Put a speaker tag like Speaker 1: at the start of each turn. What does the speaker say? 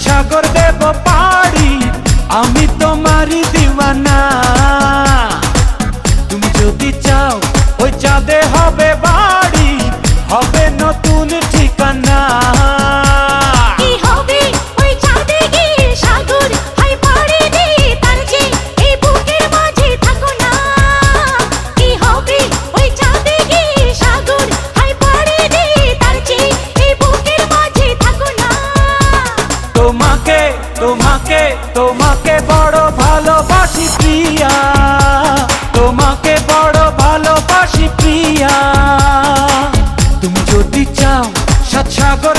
Speaker 1: সাগর দেব পাড়ি, আমি তোমারই দিওয়ানা। তুমি যদি চাও ওই চাঁদে হবে বাড়ি, হবে নতুন ঠিকানা। তোমাকে তোমাকে তোমাকে বড় ভালোবাসি প্রিয়া, তোমাকে বড় ভালোবাসি প্রিয়া। তুমি যদি চাও সাত সাগর